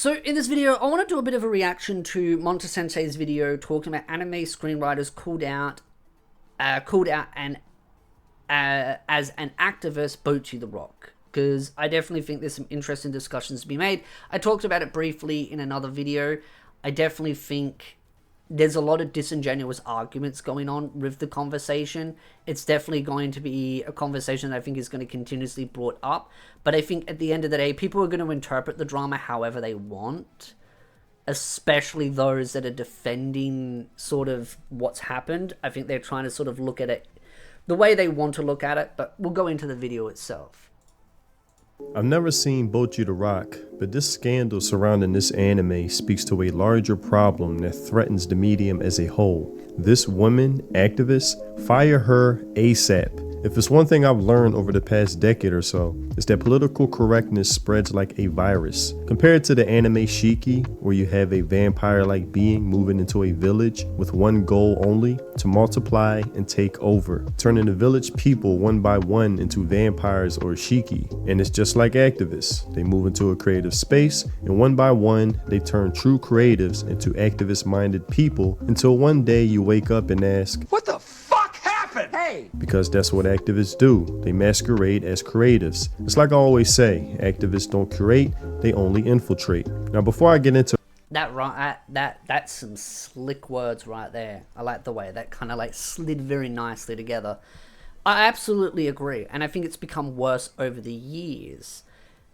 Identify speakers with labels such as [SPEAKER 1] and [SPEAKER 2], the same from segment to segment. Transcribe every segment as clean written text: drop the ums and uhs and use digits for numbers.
[SPEAKER 1] So in this video, I want to do a bit of a reaction to Monta Sensei's video talking about anime screenwriters called out as an activist Bocchi the Rock, because I definitely think there's some interesting discussions to be made. I talked about it briefly in another video. I definitely think there's a lot of disingenuous arguments going on with the conversation. It's definitely going to be a conversation that I think is going to continuously brought up. But I think at the end of the day, people are going to interpret the drama however they want, especially those that are defending sort of what's happened. I think they're trying to sort of look at it the way they want to look at it, but we'll go into the video itself.
[SPEAKER 2] I've never seen Bocchi the Rock, but this scandal surrounding this anime speaks to a larger problem that threatens the medium as a whole. This woman, activist, fire her ASAP. If it's one thing I've learned over the past decade or so, it's that political correctness spreads like a virus. Compared to the anime Shiki, where you have a vampire-like being moving into a village with one goal only, to multiply and take over, turning the village people one by one into vampires or Shiki. And it's just like activists. They move into a creative space, and one by one, they turn true creatives into activist-minded people until one day you wake up and ask,
[SPEAKER 3] what the fuck happened?
[SPEAKER 1] Hey!
[SPEAKER 2] Because that's what activists do. They masquerade as creatives. It's like I always say, activists don't curate, they only infiltrate. Now before I get into
[SPEAKER 1] That's some slick words right there. I like the way that kind of like slid very nicely together. I absolutely agree, and I think it's become worse over the years.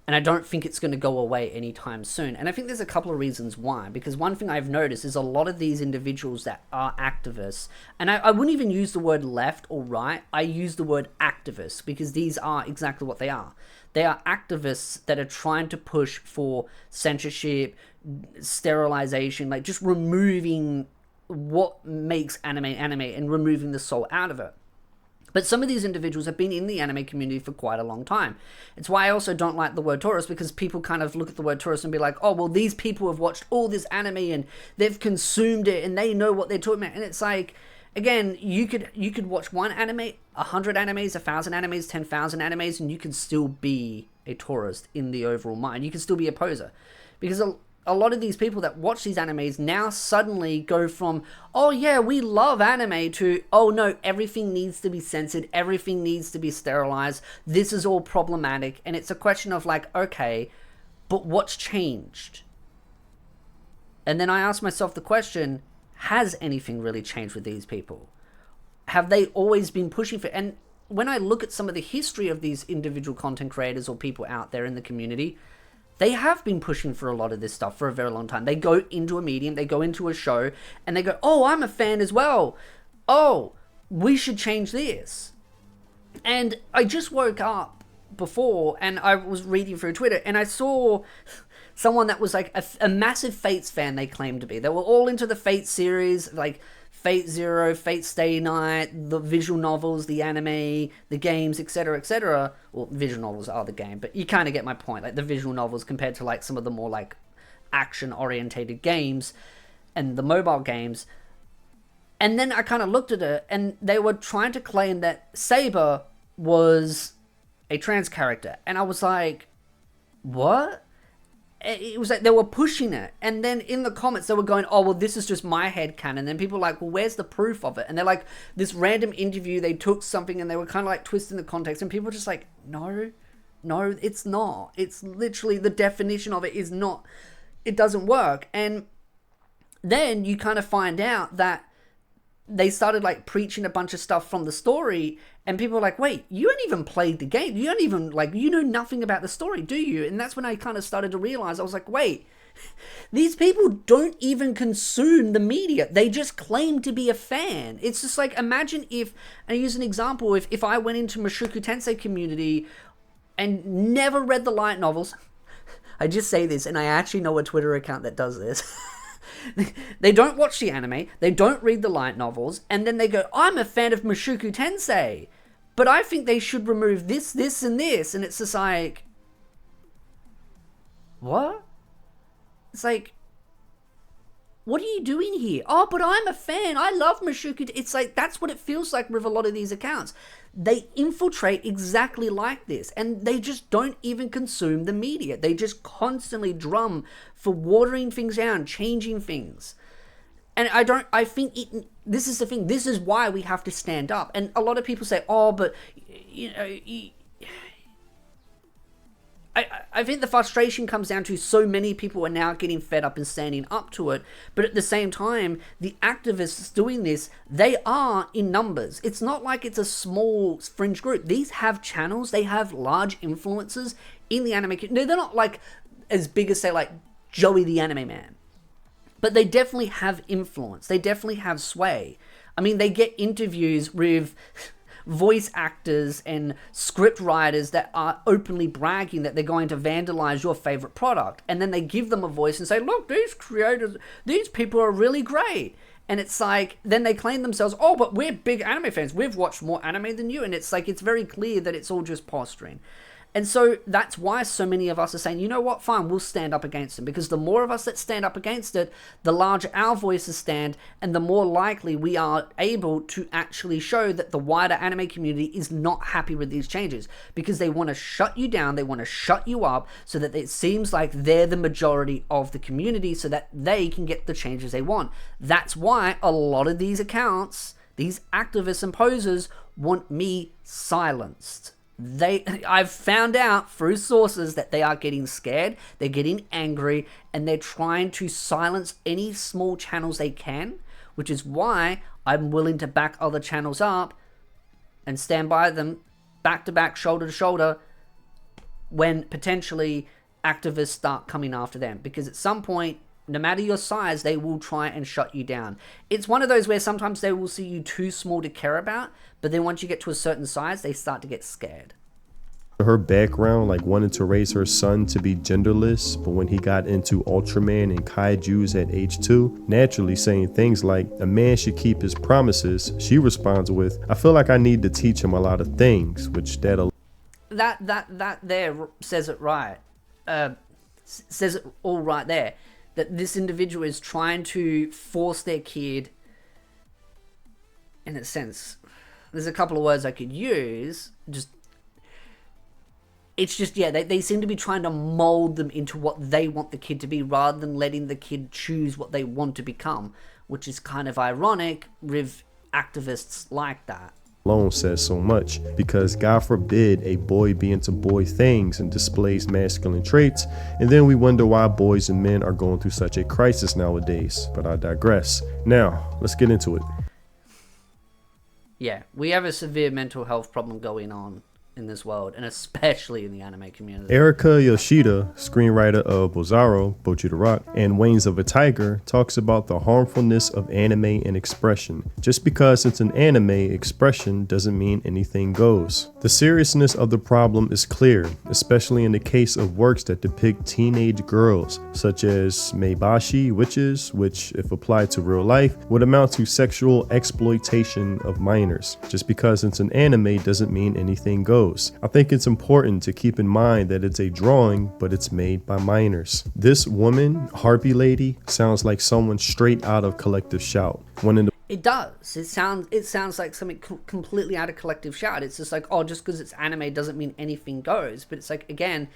[SPEAKER 1] And I don't think it's going to go away anytime soon. And I think there's a couple of reasons why. Because one thing I've noticed is a lot of these individuals that are activists, and I wouldn't even use the word left or right, I use the word activists, because these are exactly what they are. They are activists that are trying to push for censorship, sterilization, like just removing what makes anime anime and removing the soul out of it. But some of these individuals have been in the anime community for quite a long time. It's why I also don't like the word tourist, because people kind of look at the word tourist and be like, oh, well, these people have watched all this anime and they've consumed it and they know what they're talking about. And it's like, again, you could watch one anime, 100 animes, 1,000 animes, 10,000 animes, and you can still be a tourist in the overall mind. You can still be a poser. Because a lot of these people that watch these animes now suddenly go from, oh yeah, we love anime, to, oh no, everything needs to be censored, everything needs to be sterilized, this is all problematic. And it's a question of like, okay, but what's changed? And then I ask myself the question, has anything really changed with these people? Have they always been pushing for, and when I look at some of the history of these individual content creators or people out there in the community, they have been pushing for a lot of this stuff for a very long time. They go into a medium, they go into a show, and they go, oh, I'm a fan as well. Oh, we should change this. And I just woke up before, and I was reading through Twitter, and I saw someone that was like a massive Fates fan, they claimed to be. They were all into the Fate series, like Fate Zero, Fate Stay Night, the visual novels, the anime, the games, etc., etc. Well, visual novels are the game, but you kind of get my point. Like the visual novels compared to like some of the more like action-orientated games and the mobile games. And then I kind of looked at it, and they were trying to claim that Saber was a trans character. And I was like, what? It was like they were pushing it, and then in the comments they were going, oh well, this is just my headcanon. And then people were like, well, where's the proof of it? And they're like, this random interview, they took something and they were kind of like twisting the context, and people were just like, no, it's not. It's literally, the definition of it is not, it doesn't work. And then you kind of find out that they started like preaching a bunch of stuff from the story, and people were like, wait, you haven't even played the game, you don't even, like, you know nothing about the story, do you? And that's when I kind of started to realize, I was like, wait, these people don't even consume the media, they just claim to be a fan. It's just like, imagine if, and I use an example, if I went into Mushoku Tensei community and never read the light novels. I just say this, and I actually know a Twitter account that does this. They don't watch the anime, they don't read the light novels, and then they go, I'm a fan of Mushoku Tensei, but I think they should remove this, this, and this. And it's just like, what? It's like, what are you doing here? Oh, but I'm a fan. I love Mushoku. It's like, that's what it feels like with a lot of these accounts. They infiltrate exactly like this, and they just don't even consume the media. They just constantly drum for watering things down, changing things. And I think this is the thing. This is why we have to stand up. And a lot of people say, oh, but, you know, I think the frustration comes down to so many people are now getting fed up and standing up to it. But at the same time, the activists doing this, they are in numbers. It's not like it's a small fringe group. These have channels. They have large influences in the anime. They're not like as big as, say, like Joey the Anime Man. But they definitely have influence. They definitely have sway. I mean, they get interviews with voice actors and script writers that are openly bragging that they're going to vandalize your favorite product, and then they give them a voice and say, look, these creators, these people are really great. And it's like, then they claim themselves, oh, but we're big anime fans, we've watched more anime than you. And it's like, it's very clear that it's all just posturing. And so that's why so many of us are saying, you know what, fine, we'll stand up against them. Because the more of us that stand up against it, the larger our voices stand, and the more likely we are able to actually show that the wider anime community is not happy with these changes. Because they want to shut you down, they want to shut you up, so that it seems like they're the majority of the community, so that they can get the changes they want. That's why a lot of these accounts, these activists and posers, want me silenced. I've found out through sources that they are getting scared, they're getting angry, and they're trying to silence any small channels they can, which is why I'm willing to back other channels up and stand by them back to back, shoulder to shoulder, when potentially activists start coming after them. Because at some point, no matter your size, they will try and shut you down. It's one of those where sometimes they will see you too small to care about, but then once you get to a certain size, they start to get scared.
[SPEAKER 2] Her background, like wanting to raise her son to be genderless, but when he got into Ultraman and Kaijus at age 2, naturally saying things like, a man should keep his promises, she responds with, I feel like I need to teach him a lot of things, which that there says it right. Says it all right there. That this individual is trying to force their kid, in a sense, there's a couple of words I could use, they seem to be trying to mold them into what they want the kid to be, rather than letting the kid choose what they want to become, which is kind of ironic with activists like that. Alone says so much, because God forbid a boy be into boy things and displays masculine traits, and then we wonder why boys and men are going through such a crisis nowadays. But I digress. Now, let's get into it.
[SPEAKER 1] Yeah, we have a severe mental health problem going on in this world, and especially in the anime community.
[SPEAKER 2] Erika Yoshida, screenwriter of Bocchi the Rock, and Wings of a Tiger, talks about the harmfulness of anime and expression. Just because it's an anime, expression doesn't mean anything goes. The seriousness of the problem is clear, especially in the case of works that depict teenage girls, such as Meibashi Witches, which, if applied to real life, would amount to sexual exploitation of minors. Just because it's an anime doesn't mean anything goes. I think it's important to keep in mind that it's a drawing, but it's made by minors. This woman, Harpy Lady, sounds like someone straight out of Collective Shout.
[SPEAKER 1] It does. It sounds like something completely out of Collective Shout. It's just like, oh, just because it's anime doesn't mean anything goes. But it's like, again,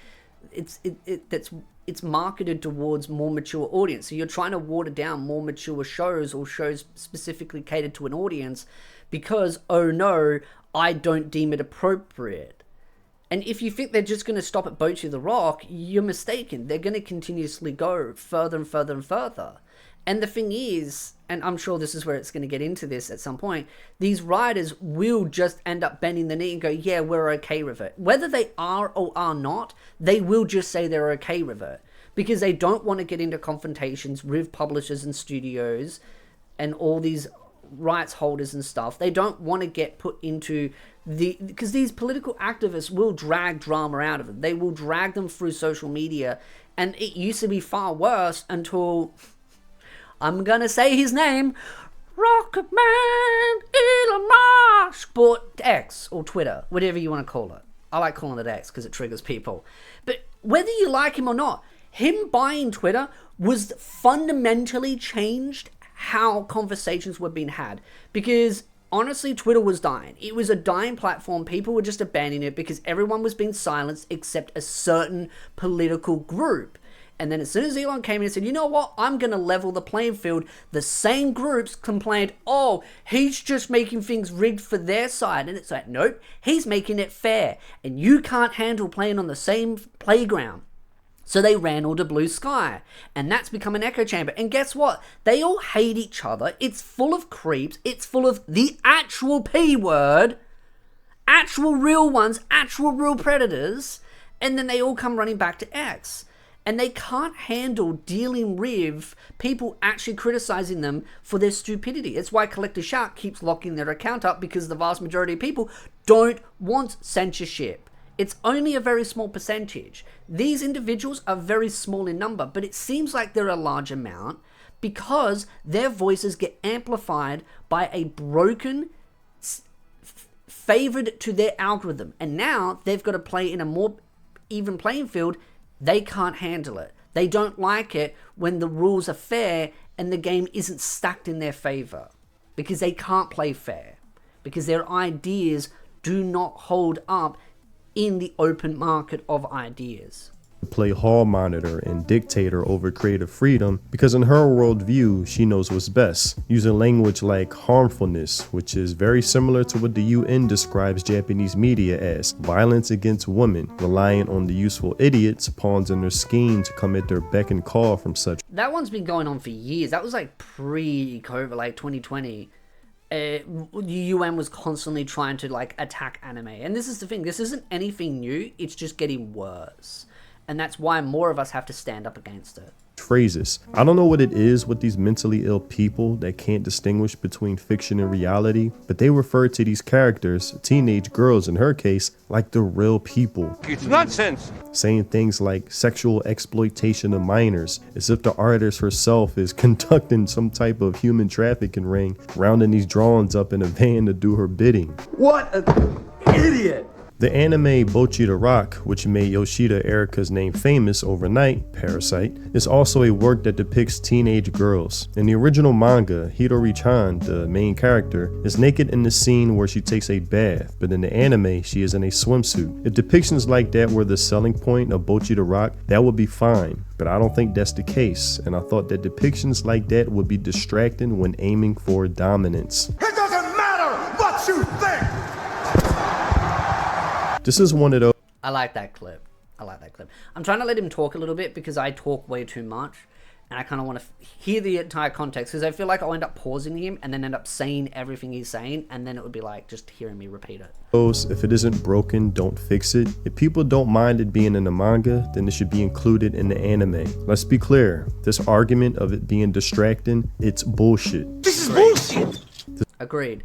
[SPEAKER 1] it's marketed towards more mature audience. So you're trying to water down more mature shows, or shows specifically catered to an audience, because, oh no, I don't deem it appropriate. And if you think they're just going to stop at Bocchi the Rock, you're mistaken. They're going to continuously go further and further and further. And the thing is, and I'm sure this is where it's going to get into this at some point, these writers will just end up bending the knee and go, yeah, we're okay with it. Whether they are or are not, they will just say they're okay with it. Because they don't want to get into confrontations with publishers and studios and all these rights holders and stuff. They don't want to get put into because these political activists will drag drama out of them. They will drag them through social media, and it used to be far worse until, I'm gonna say his name, Rocket Man Elon Musk bought X, or Twitter, whatever you want to call it. I like calling it X because it triggers people. But whether you like him or not, Him buying Twitter was fundamentally changed how conversations were being had. Because honestly, Twitter was dying. It was a dying platform. People were just abandoning it because everyone was being silenced except a certain political group. And then as soon as Elon came in and said, you know what, I'm going to level the playing field, the same groups complained, oh, he's just making things rigged for their side. And it's like, nope, he's making it fair. And you can't handle playing on the same playground. So they ran all to Blue Sky. And that's become an echo chamber. And guess what? They all hate each other. It's full of creeps. It's full of the actual P word. Actual real ones. Actual real predators. And then they all come running back to X. And they can't handle dealing with people actually criticizing them for their stupidity. It's why Collector Shark keeps locking their account up, because the vast majority of people don't want censorship. It's only a very small percentage. These individuals are very small in number, but it seems like they're a large amount because their voices get amplified by a broken, favored to their algorithm. And now they've got to play in a more even playing field. They can't handle it. They don't like it when the rules are fair and the game isn't stacked in their favor, because they can't play fair, because their ideas do not hold up in the open market of ideas.
[SPEAKER 2] Play hall monitor and dictator over creative freedom because in her worldview she knows what's best, using language like harmfulness, which is very similar to what the UN describes Japanese media as violence against women, relying on the useful idiots pawns in their scheme to come at their beck and call from such.
[SPEAKER 1] That one's been going on for years. That was like pre-COVID, like 2020. The UN was constantly trying to like attack anime, and this is the thing, this isn't anything new, it's just getting worse. And that's why more of us have to stand up against it.
[SPEAKER 2] Phrases. I don't know what it is with these mentally ill people that can't distinguish between fiction and reality, but they refer to these characters, teenage girls in her case, like the real people.
[SPEAKER 3] It's nonsense.
[SPEAKER 2] Saying things like sexual exploitation of minors, as if the artist herself is conducting some type of human trafficking ring, rounding these drawings up in a van to do her bidding.
[SPEAKER 3] What an idiot.
[SPEAKER 2] The anime Bocchi the Rock, which made Yoshida Erica's name famous overnight, Parasite, is also a work that depicts teenage girls. In the original manga, Hidori-chan, the main character, is naked in the scene where she takes a bath, but in the anime, she is in a swimsuit. If depictions like that were the selling point of Bocchi the Rock, that would be fine, but I don't think that's the case, and I thought that depictions like that would be distracting when aiming for dominance.
[SPEAKER 3] It doesn't matter what you think.
[SPEAKER 2] This is one of those.
[SPEAKER 1] I like that clip. I'm trying to let him talk a little bit because I talk way too much, and I kind of want to hear the entire context, because I feel like I'll end up pausing him and then end up saying everything he's saying, and then it would be like just hearing me repeat it.
[SPEAKER 2] If it isn't broken, don't fix it. If people don't mind it being in the manga, then it should be included in the anime. Let's be clear, this argument of it being distracting, it's bullshit.
[SPEAKER 3] This is bullshit.
[SPEAKER 1] Agreed.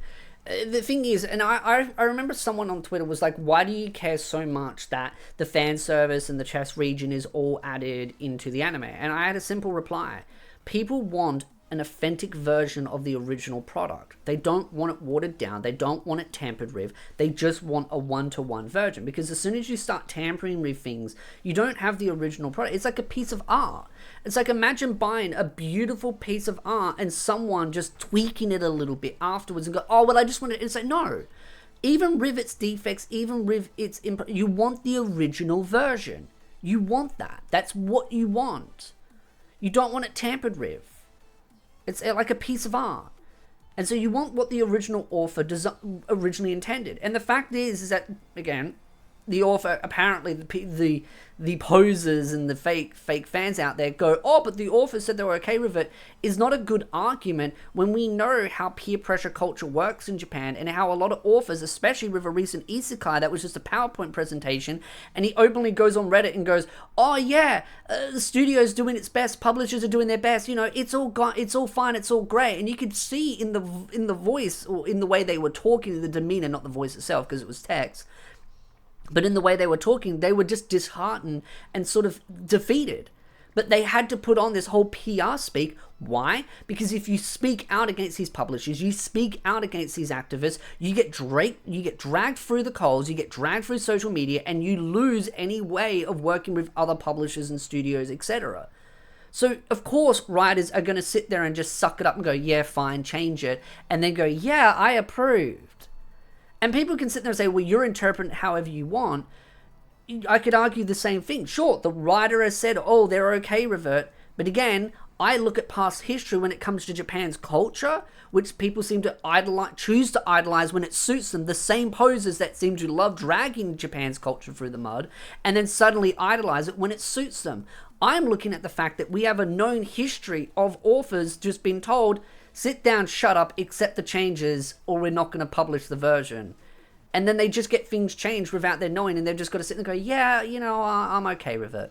[SPEAKER 1] The thing is, and I remember someone on Twitter was like, why do you care so much that the fan service and the chess region is all added into the anime? And I had a simple reply. People want an authentic version of the original product. They don't want it watered down. They don't want it tampered with. They just want a one-to-one version. Because as soon as you start tampering with things, you don't have the original product. It's like a piece of art. It's like, imagine buying a beautiful piece of art and someone just tweaking it a little bit afterwards and go, oh, well, I just want it. It's like, no. Even with its defects, even with its you want the original version. You want that. That's what you want. You don't want it tampered with. It's like a piece of art. And so you want what the original author originally intended. And the fact is that, again, the author, apparently the posers and the fake fans out there go, oh, but the author said they were okay with it, is not a good argument when we know how peer pressure culture works in Japan, and how a lot of authors, especially with a recent isekai that was just a PowerPoint presentation, and he openly goes on Reddit and goes, oh yeah, the studio's doing its best, publishers are doing their best, it's all fine, it's all great. And you could see in the voice, or in the way they were talking, the demeanor, not the voice itself because it was text, but in the way they were talking, they were just disheartened and sort of defeated. But they had to put on this whole PR speak. Why? Because if you speak out against these publishers, you speak out against these activists, you get dragged through the coals, you get dragged through social media, and you lose any way of working with other publishers and studios, etc. So, of course, writers are going to sit there and just suck it up and go, yeah, fine, change it, and then go, yeah, I approved. And people can sit there and say, well, you're interpreting it however you want. I could argue the same thing. Sure, the writer has said, oh, they're okay with it. But again, I look at past history when it comes to Japan's culture, which people seem to choose to idolize when it suits them. The same posers that seem to love dragging Japan's culture through the mud, and then suddenly idolize it when it suits them. I'm looking at the fact that we have a known history of authors just being told, sit down, shut up, accept the changes, or we're not going to publish the version. And then they just get things changed without their knowing, and they've just got to sit and go, yeah, I'm okay with it.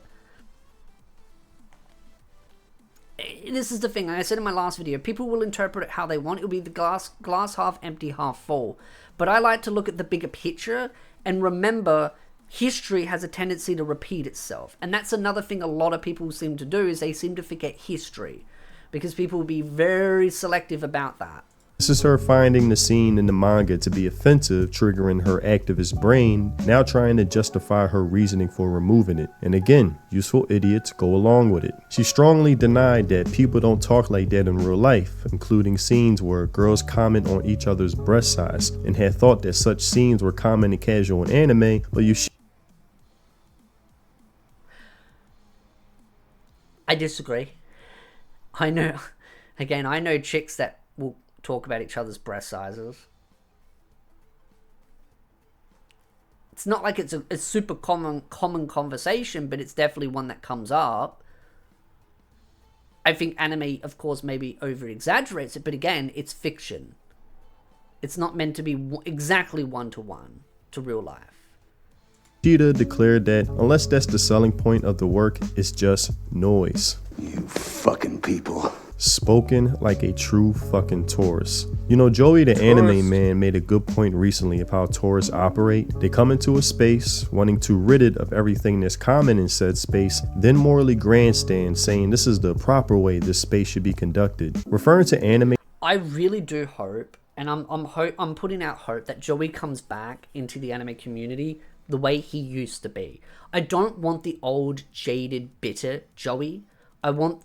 [SPEAKER 1] This is the thing, like I said in my last video, people will interpret it how they want. It'll be the glass half empty, half full. But I like to look at the bigger picture and remember history has a tendency to repeat itself. And that's another thing a lot of people seem to do, is they seem to forget history. Because people will be very selective about that.
[SPEAKER 2] This is her finding the scene in the manga to be offensive, triggering her activist brain, now trying to justify her reasoning for removing it. And again, useful idiots go along with it. She strongly denied that people don't talk like that in real life, including scenes where girls comment on each other's breast size, and had thought that such scenes were common and casual in anime, but
[SPEAKER 1] I disagree. I know chicks that will talk about each other's breast sizes. It's not like it's a super common conversation, but it's definitely one that comes up. I think anime, of course, maybe over-exaggerates it, but again, it's fiction. It's not meant to be exactly one-to-one to real life.
[SPEAKER 2] Cheetah declared that unless that's the selling point of the work, it's just noise.
[SPEAKER 3] You fucking people.
[SPEAKER 2] Spoken like a true fucking tourist. You know, Joey the anime man made a good point recently of how tourists operate. They come into a space wanting to rid it of everything that's common in said space, then morally grandstand saying this is the proper way this space should be conducted. Referring to anime,
[SPEAKER 1] I really do hope, and I'm putting out hope that Joey comes back into the anime community the way he used to be. I don't want the old jaded bitter Joey. I want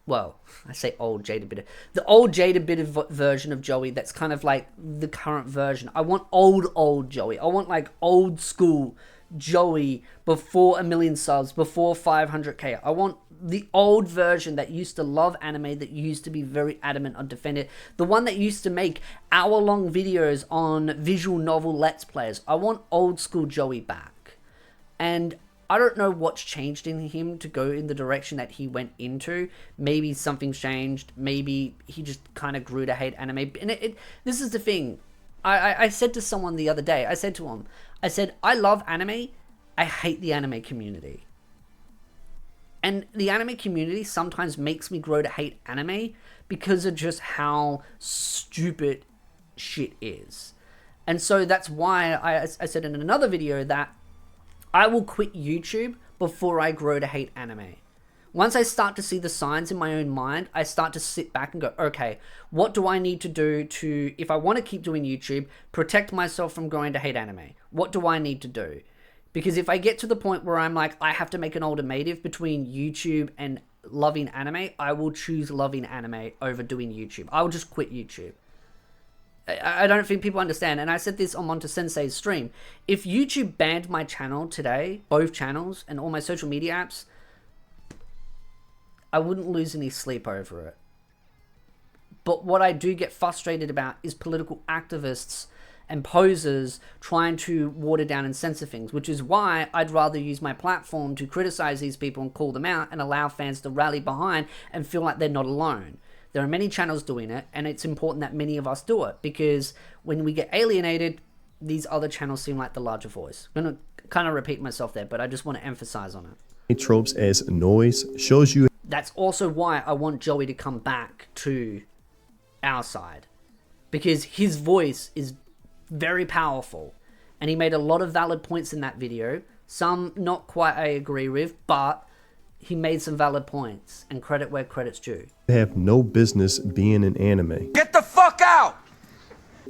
[SPEAKER 1] I say old jaded bitter. The old jaded bitter version of Joey that's kind of like the current version. I want old Joey. I want like old school Joey before 1 million subs, before 500k. I want the old version that used to love anime, that used to be very adamant on defend it. The one that used to make hour-long videos on visual novel Let's Plays. I want old school Joey back. And I don't know what's changed in him to go in the direction that he went into. Maybe something's changed. Maybe he just kind of grew to hate anime. And this is the thing. I said to someone the other day, I said, I love anime. I hate the anime community. And the anime community sometimes makes me grow to hate anime because of just how stupid shit is. And so that's why I said in another video that I will quit YouTube before I grow to hate anime. Once I start to see the signs in my own mind, I start to sit back and go, okay, what do I need to do to, if I want to keep doing YouTube, protect myself from growing to hate anime? What do I need to do? Because if I get to the point where I'm like, I have to make an ultimatum between YouTube and loving anime, I will choose loving anime over doing YouTube. I will just quit YouTube. I don't think people understand, and I said this on Monta Sensei's stream. If YouTube banned my channel today, both channels, and all my social media apps, I wouldn't lose any sleep over it. But what I do get frustrated about is political activists and posers trying to water down and censor things, which is why I'd rather use my platform to criticize these people and call them out and allow fans to rally behind and feel like they're not alone. There are many channels doing it, and it's important that many of us do it, because when we get alienated, these other channels seem like the larger voice. I'm going to kind of repeat myself there, but I just want to emphasize on it.
[SPEAKER 2] Tropes as noise shows you.
[SPEAKER 1] That's also why I want Joey to come back to our side, because his voice is very powerful, and he made a lot of valid points in that video. Some not quite I agree with, but he made some valid points, and credit where credit's due.
[SPEAKER 2] Have no business being in anime.
[SPEAKER 3] Get the fuck out!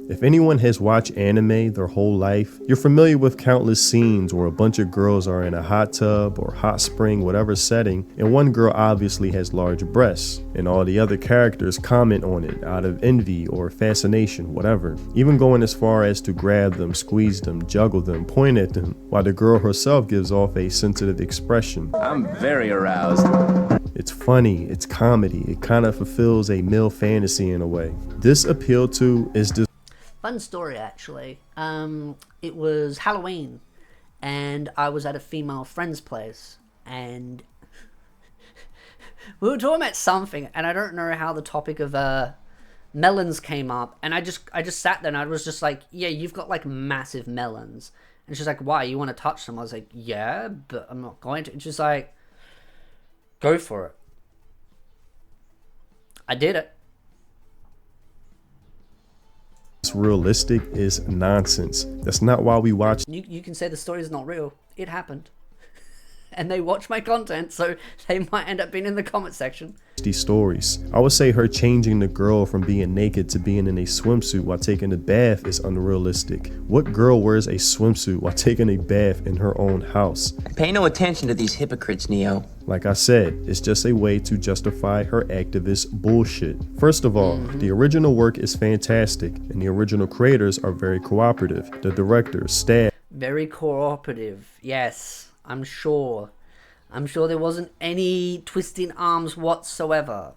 [SPEAKER 2] If anyone has watched anime their whole life, you're familiar with countless scenes where a bunch of girls are in a hot tub or hot spring, whatever setting, and one girl obviously has large breasts, and all the other characters comment on it out of envy or fascination, whatever, even going as far as to grab them, squeeze them, juggle them, point at them, while the girl herself gives off a sensitive expression.
[SPEAKER 3] I'm very aroused.
[SPEAKER 2] It's funny, it's comedy, it kind of fulfills a male fantasy in a way. This appeal to is this.
[SPEAKER 1] Fun story, actually. It was Halloween, and I was at a female friend's place, and we were talking about something, and I don't know how the topic of melons came up, and I just sat there, and I was just like, yeah, you've got like massive melons. And she's like, why, you want to touch them? I was like, yeah, but I'm not going to. And she's like, go for it. I did it.
[SPEAKER 2] Realistic is nonsense. That's not why we watch.
[SPEAKER 1] You can say the story is not real. It happened. And they watch my content, so they might end up being in the comment section.
[SPEAKER 2] These stories. I would say her changing the girl from being naked to being in a swimsuit while taking a bath is unrealistic. What girl wears a swimsuit while taking a bath in her own house?
[SPEAKER 4] Pay no attention to these hypocrites, Neo.
[SPEAKER 2] Like I said, it's just a way to justify her activist bullshit. First of all, the original work is fantastic, and the original creators are very cooperative. The director, staff.
[SPEAKER 1] Very cooperative, yes. I'm sure there wasn't any twisting arms whatsoever.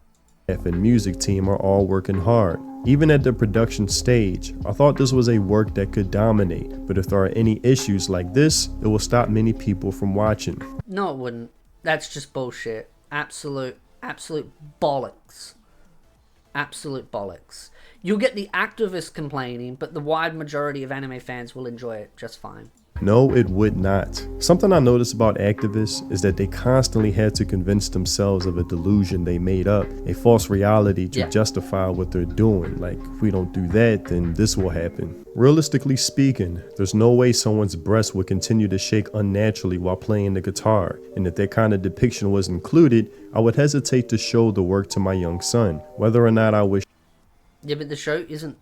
[SPEAKER 2] And music team are all working hard. Even at the production stage, I thought this was a work that could dominate, but if there are any issues like this, it will stop many people from watching.
[SPEAKER 1] No, it wouldn't. That's just bullshit. Absolute bollocks. Absolute bollocks. You'll get the activists complaining, but the wide majority of anime fans will enjoy it just fine.
[SPEAKER 2] No, it would not. Something I noticed about activists is that they constantly had to convince themselves of a delusion they made up, a false reality to justify what they're doing. Like, if we don't do that, then this will happen. Realistically speaking, there's no way someone's breast would continue to shake unnaturally while playing the guitar, and if that kind of depiction was included, I would hesitate to show the work to my young son, whether or not I wish.
[SPEAKER 1] Yeah, but the show isn't...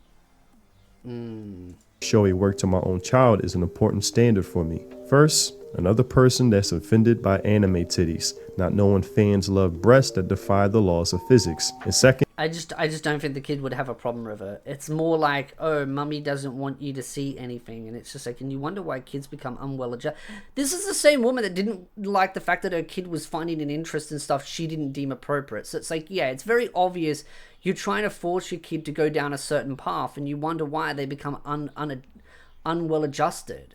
[SPEAKER 2] Show a work to my own child is an important standard for me. First, another person that's offended by anime titties, not knowing fans love breasts that defy the laws of physics. And second,
[SPEAKER 1] I just don't think the kid would have a problem with it. It's more like, oh, mummy doesn't want you to see anything, and it's just like, and you wonder why kids become unwell adjusted. This is the same woman that didn't like the fact that her kid was finding an interest in stuff she didn't deem appropriate. So it's like, yeah, it's very obvious you're trying to force your kid to go down a certain path, and you wonder why they become unwell adjusted.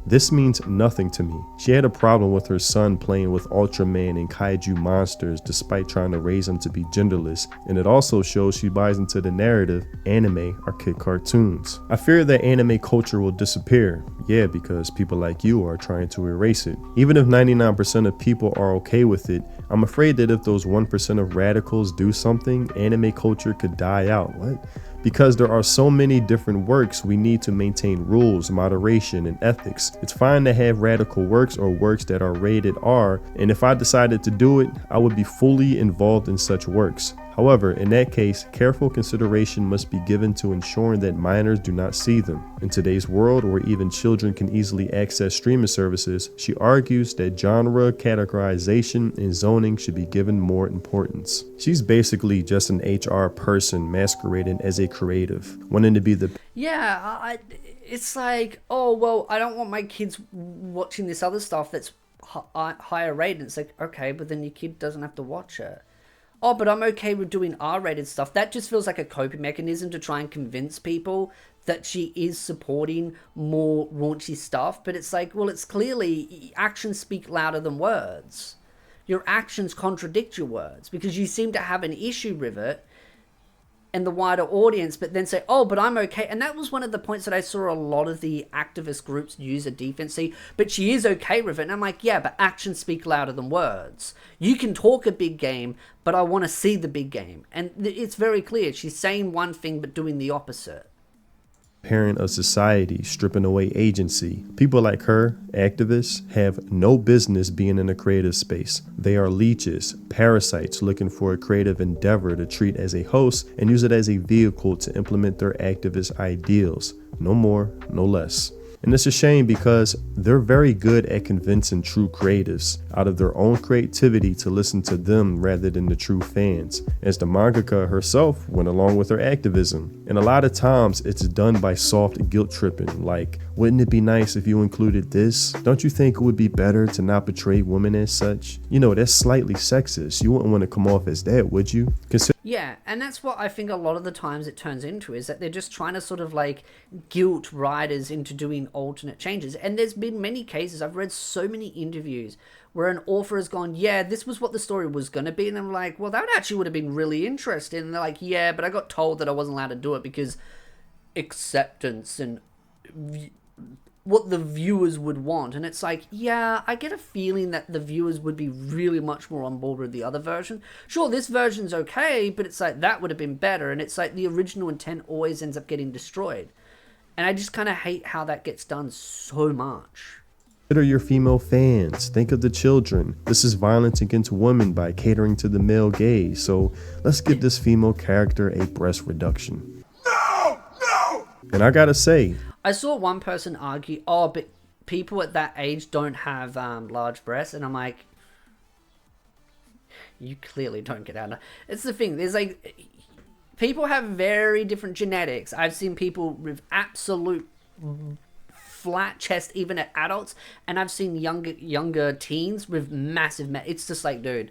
[SPEAKER 2] this means nothing to me. She had a problem with her son playing with Ultraman and kaiju monsters despite trying to raise him to be genderless, and it also shows she buys into the narrative anime are kid cartoons. I fear that anime culture will disappear, yeah, because people like you are trying to erase it. Even if 99% of people are okay with it, I'm afraid that if those 1% of radicals do something, anime culture could die out. What? Because there are so many different works, we need to maintain rules, moderation, and ethics. It's fine to have radical works or works that are rated R, and if I decided to do it, I would be fully involved in such works. However, in that case, careful consideration must be given to ensuring that minors do not see them. In today's world, where even children can easily access streaming services, she argues that genre categorization and zoning should be given more importance. She's basically just an HR person masquerading as a creative, wanting to be the...
[SPEAKER 1] Yeah, it's like, oh, well, I don't want my kids watching this other stuff that's higher rated. It's like, okay, but then your kid doesn't have to watch it. Oh, but I'm okay with doing R-rated stuff. That just feels like a coping mechanism to try and convince people that she is supporting more raunchy stuff. But it's like, well, it's clearly actions speak louder than words. Your actions contradict your words because you seem to have an issue with it and the wider audience, but then say, oh, but I'm okay. And that was one of the points that I saw a lot of the activist groups use a defense. But she is okay with it. And I'm like, yeah, but actions speak louder than words. You can talk a big game, but I want to see the big game. And it's very clear. She's saying one thing, but doing the opposite.
[SPEAKER 2] parent of society, stripping away agency. People like her, activists, have no business being in a creative space. They are leeches, parasites looking for a creative endeavor to treat as a host and use it as a vehicle to implement their activist ideals. No more, no less. And it's a shame because they're very good at convincing true creatives out of their own creativity to listen to them rather than the true fans, as the mangaka herself went along with her activism. And a lot of times it's done by soft guilt tripping, like, wouldn't it be nice if you included this? Don't you think it would be better to not portray women as such? You know, that's slightly sexist. You wouldn't want to come off as that, would you?
[SPEAKER 1] Yeah, and that's what I think a lot of the times it turns into, is that they're just trying to sort of like guilt writers into doing alternate changes. And there's been many cases, I've read so many interviews where an author has gone, yeah, this was what the story was going to be. And I'm like, well, that actually would have been really interesting. And they're like, yeah, but I got told that I wasn't allowed to do it because acceptance and what the viewers would want. And it's like, yeah, I get a feeling that the viewers would be really much more on board with the other version. Sure, this version's okay, but it's like, that would have been better. And it's like the original intent always ends up getting destroyed. And I just kind of hate how that gets done so much.
[SPEAKER 2] Consider your female fans. Think of the children. This is violence against women by catering to the male gaze. So let's give this female character a breast reduction. No! No! And I gotta say,
[SPEAKER 1] I saw one person argue, oh, but people at that age don't have large breasts. And I'm like, you clearly don't get out of it. It's the thing. There's like, people have very different genetics. I've seen people with absolute flat chest, even at adults. And I've seen younger teens with massive... It's just like, dude,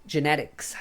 [SPEAKER 1] genetics.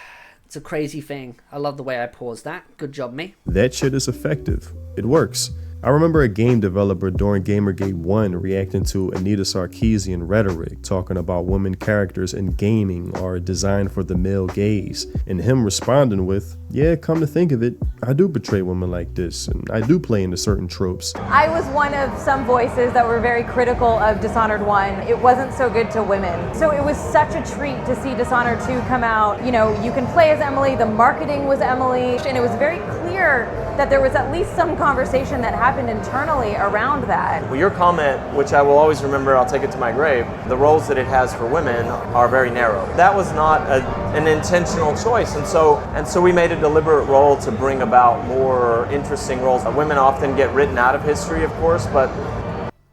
[SPEAKER 1] It's a crazy thing. I love the way I paused that. Good job, me.
[SPEAKER 2] That shit is effective. It works. I remember a game developer during Gamergate 1 reacting to Anita Sarkeesian rhetoric, talking about women characters in gaming are designed for the male gaze, and him responding with, yeah, come to think of it, I do portray women like this, and I do play into certain tropes.
[SPEAKER 5] I was one of some voices that were very critical of Dishonored 1. It wasn't so good to women. So it was such a treat to see Dishonored 2 come out. You know, you can play as Emily, the marketing was Emily, and it was very clear that there was at least some conversation that happened internally around that.
[SPEAKER 6] Well, your comment, which I will always remember, I'll take it to my grave, the roles that it has for women are very narrow. That was not an intentional choice, and so we made a deliberate role to bring about more interesting roles. Women often get written out of history, of course, but...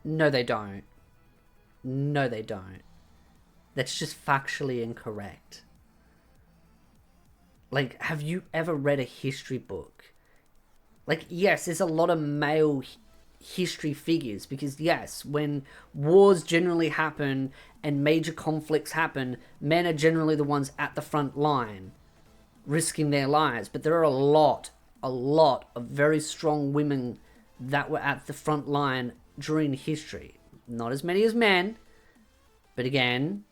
[SPEAKER 1] No, they don't. No, they don't. That's just factually incorrect. Like, have you ever read a history book? Like, yes, there's a lot of male history figures because, yes, when wars generally happen and major conflicts happen, men are generally the ones at the front line risking their lives. But there are a lot of very strong women that were at the front line during history. Not as many as men, but again,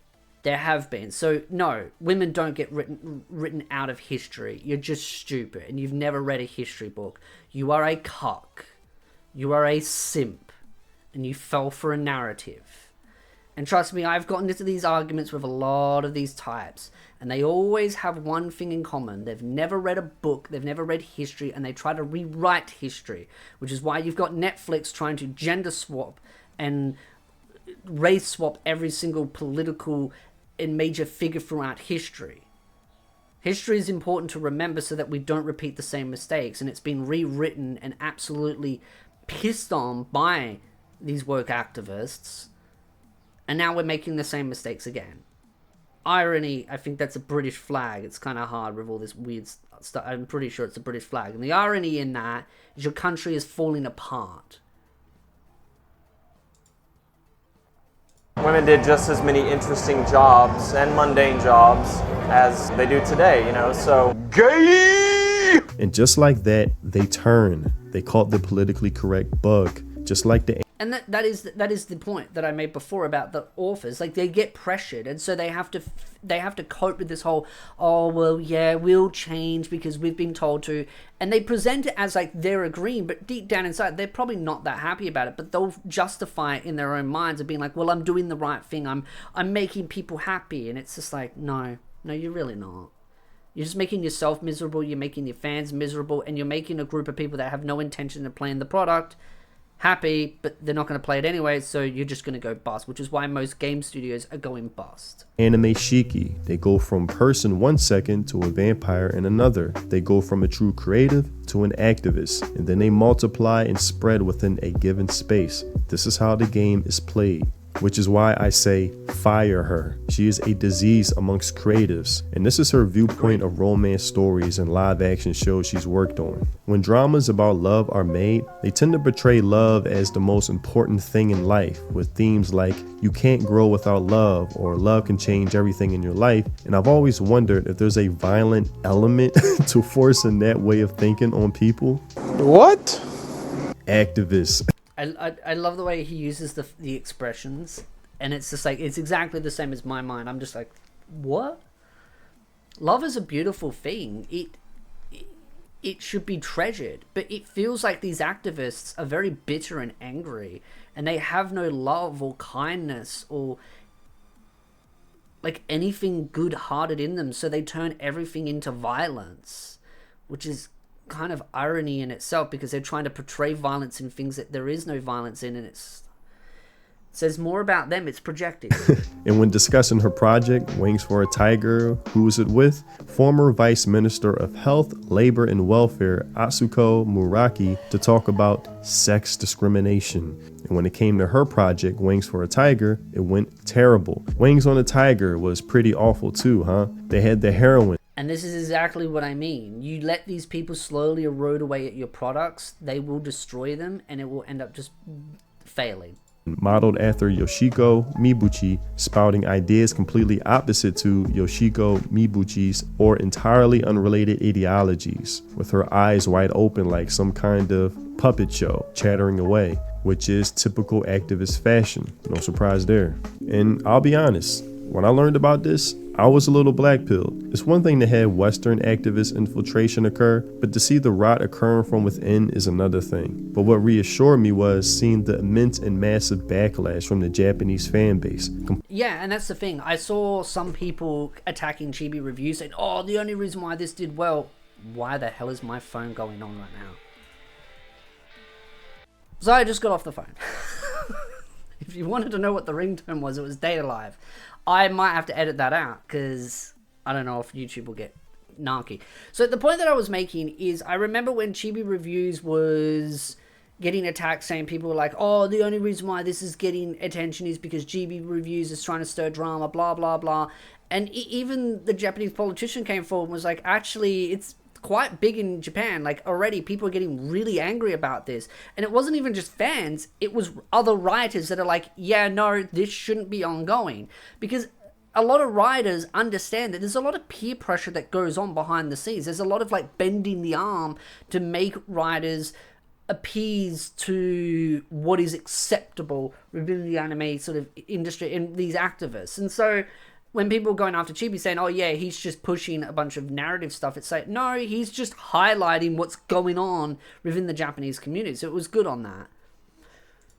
[SPEAKER 1] there have been. So, no, women don't get written out of history. You're just stupid, and you've never read a history book. You are a cuck. You are a simp, and you fell for a narrative. And trust me, I've gotten into these arguments with a lot of these types, and they always have one thing in common. They've never read a book, they've never read history, and they try to rewrite history, which is why you've got Netflix trying to gender swap and race swap every single political and major figure throughout history. History is important to remember so that we don't repeat the same mistakes, and it's been rewritten and absolutely pissed on by these woke activists, and now we're making the same mistakes again. Irony, I think that's a British flag. It's kind of hard with all this weird stuff. I'm pretty sure it's a British flag, and the irony in that is your country is falling apart.
[SPEAKER 6] Women did just as many interesting jobs and mundane jobs as they do today, you know, so... Gay!
[SPEAKER 2] And just like that, they turn. They caught the politically correct bug. Just like the...
[SPEAKER 1] And that is the point that I made before about the authors. Like, they get pressured, and so they have to cope with this whole, oh, well, yeah, we'll change because we've been told to. And they present it as like they're agreeing, but deep down inside, they're probably not that happy about it. But they'll justify it in their own minds of being like, well, I'm doing the right thing. I'm making people happy. And it's just like, no, you're really not. You're just making yourself miserable, you're making your fans miserable, and you're making a group of people that have no intention of playing the product happy, but they're not going to play it anyway, so you're just going to go bust, which is why most game studios are going bust.
[SPEAKER 2] Anime shiki. They go from person 1 second to a vampire in another. They go from a true creative to an activist, and then they multiply and spread within a given space. This is how the game is played, which is why I say fire her. She is a disease amongst creatives, and this is her viewpoint of romance stories and live action shows she's worked on. When dramas about love are made, they tend to portray love as the most important thing in life, with themes like you can't grow without love, or love can change everything in your life. And I've always wondered if there's a violent element to forcing that way of thinking on people.
[SPEAKER 7] What?
[SPEAKER 2] Activists.
[SPEAKER 1] I love the way he uses the expressions, and it's just like, it's exactly the same as my mind. I'm just like, what? Love is a beautiful thing. It should be treasured, but it feels like these activists are very bitter and angry, and they have no love or kindness or like anything good-hearted in them, so they turn everything into violence, which is kind of irony in itself, because they're trying to portray violence in things that there is no violence in, and it says more about them. It's projecting.
[SPEAKER 2] And when discussing her project, Wings for a Tiger, who is it with? Former Vice Minister of Health, Labor and Welfare, Atsuko Muraki, to talk about sex discrimination. And when it came to her project, Wings for a Tiger, it went terrible. Wings on a Tiger was pretty awful too, huh? They had the heroine.
[SPEAKER 1] And this is exactly what I mean. You let these people slowly erode away at your products, they will destroy them, and it will end up just failing.
[SPEAKER 2] Modeled after Yoshiko Mibuchi, spouting ideas completely opposite to Yoshiko Mibuchi's or entirely unrelated ideologies, with her eyes wide open like some kind of puppet show, chattering away, which is typical activist fashion. No surprise there. And I'll be honest, when I learned about this, I was a little blackpilled. It's one thing to have Western activist infiltration occur, but to see the rot occurring from within is another thing. But what reassured me was seeing the immense and massive backlash from the Japanese fan base.
[SPEAKER 1] Yeah, and that's the thing. I saw some people attacking Chibi reviews saying, oh, the only reason why this did well. Why the hell is my phone going on right now? So I just got off the phone. If you wanted to know what the ringtone was, it was Data Live. I might have to edit that out, because I don't know if YouTube will get narky. So the point that I was making is, I remember when Chibi Reviews was getting attacked, saying people were like, oh, the only reason why this is getting attention is because Chibi Reviews is trying to stir drama, blah, blah, blah. And even the Japanese politician came forward and was like, actually, it's quite big in Japan. Like, already people are getting really angry about this, and it wasn't even just fans, it was other writers that are like, yeah, no, this shouldn't be ongoing, because a lot of writers understand that there's a lot of peer pressure that goes on behind the scenes. There's a lot of like bending the arm to make writers appease to what is acceptable within the anime sort of industry and these activists. And so when people are going after Chibi saying, oh yeah, he's just pushing a bunch of narrative stuff, it's like, no, he's just highlighting what's going on within the Japanese community. So it was good on that.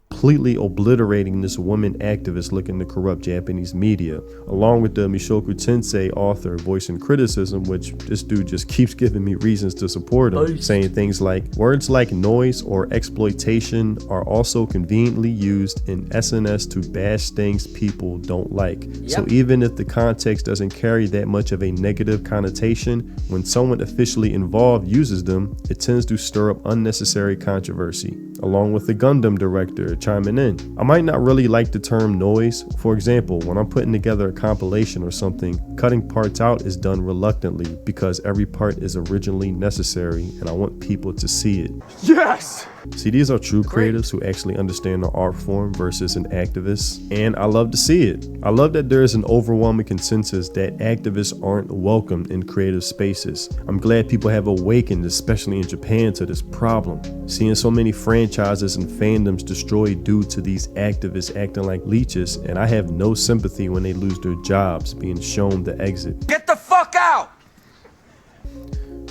[SPEAKER 2] Completely obliterating this woman activist looking to corrupt Japanese media, along with the Mishoku Tensei author voicing criticism, which this dude just keeps giving me reasons to support him, saying things like, words like noise or exploitation are also conveniently used in SNS to bash things people don't like. Yep. So even if the context doesn't carry that much of a negative connotation, when someone officially involved uses them, it tends to stir up unnecessary controversy. Along with the Gundam director chiming in, I might not really like the term noise. For example, when I'm putting together a compilation or something, cutting parts out is done reluctantly because every part is originally necessary and I want people to see it.
[SPEAKER 7] Yes!
[SPEAKER 2] See, these are true creatives who actually understand the art form versus an activist, and I love to see it. I love that there is an overwhelming consensus that activists aren't welcomed in creative spaces. I'm glad people have awakened, especially in Japan, to this problem. Seeing so many franchises and fandoms destroyed due to these activists acting like leeches, and I have no sympathy when they lose their jobs, being shown the exit.
[SPEAKER 3] Get the fuck out!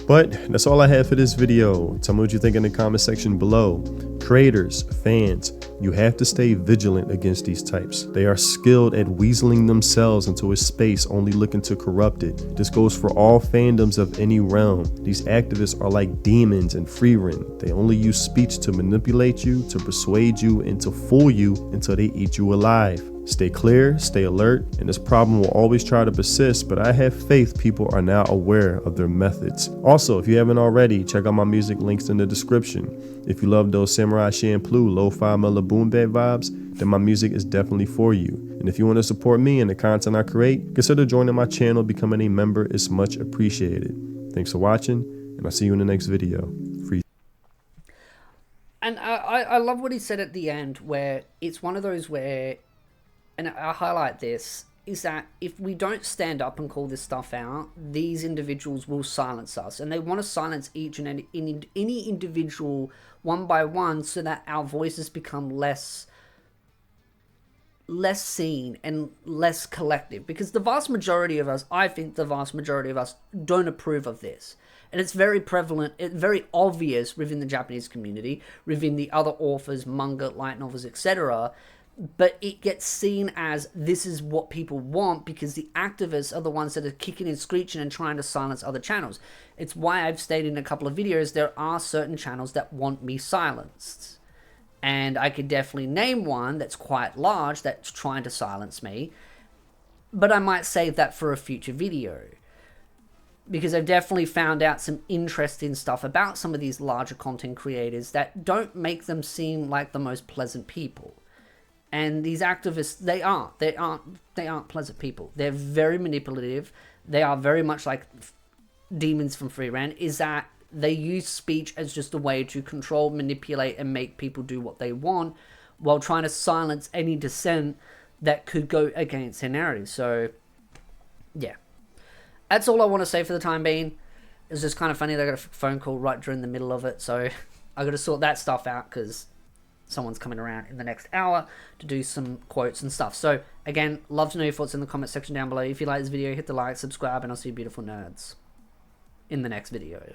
[SPEAKER 2] But that's all I have for this video. Tell me what you think in the comment section below. Creators, fans, you have to stay vigilant against these types. They are skilled at weaseling themselves into a space only looking to corrupt it. This goes for all fandoms of any realm. These activists are like demons in free rent. They only use speech to manipulate you, to persuade you, and to fool you until they eat you alive. Stay clear, stay alert, and this problem will always try to persist, but I have faith people are now aware of their methods. Also, if you haven't already, check out my music links in the description. If you love those Samurai Champloo lo-fi mellow boom bap vibes, then my music is definitely for you. And if you want to support me and the content I create, consider joining my channel. Becoming a member is much appreciated. Thanks for watching, and I'll see you in the next video. Free.
[SPEAKER 1] And I love what he said at the end, where it's one of those where, and I highlight this, is that if we don't stand up and call this stuff out, these individuals will silence us. And they want to silence each and any individual one by one so that our voices become less seen and less collective. Because the vast majority of us, I think the vast majority of us, don't approve of this. And it's very prevalent, it's very obvious within the Japanese community, within the other authors, manga, light novels, etc., but it gets seen as this is what people want because the activists are the ones that are kicking and screeching and trying to silence other channels. It's why I've stated in a couple of videos there are certain channels that want me silenced. And I could definitely name one that's quite large that's trying to silence me. But I might save that for a future video. Because I've definitely found out some interesting stuff about some of these larger content creators that don't make them seem like the most pleasant people. And these activists, they aren't pleasant people. They're very manipulative. They are very much like demons from Free Ran, is that they use speech as just a way to control, manipulate, and make people do what they want while trying to silence any dissent that could go against their narrative. So, yeah. That's all I want to say for the time being. It's just kind of funny that I got a phone call right during the middle of it, so I got to sort that stuff out because someone's coming around in the next hour to do some quotes and stuff. So again, love to know your thoughts in the comment section down below. If you like this video, hit the like, subscribe, and I'll see you beautiful nerds in the next video.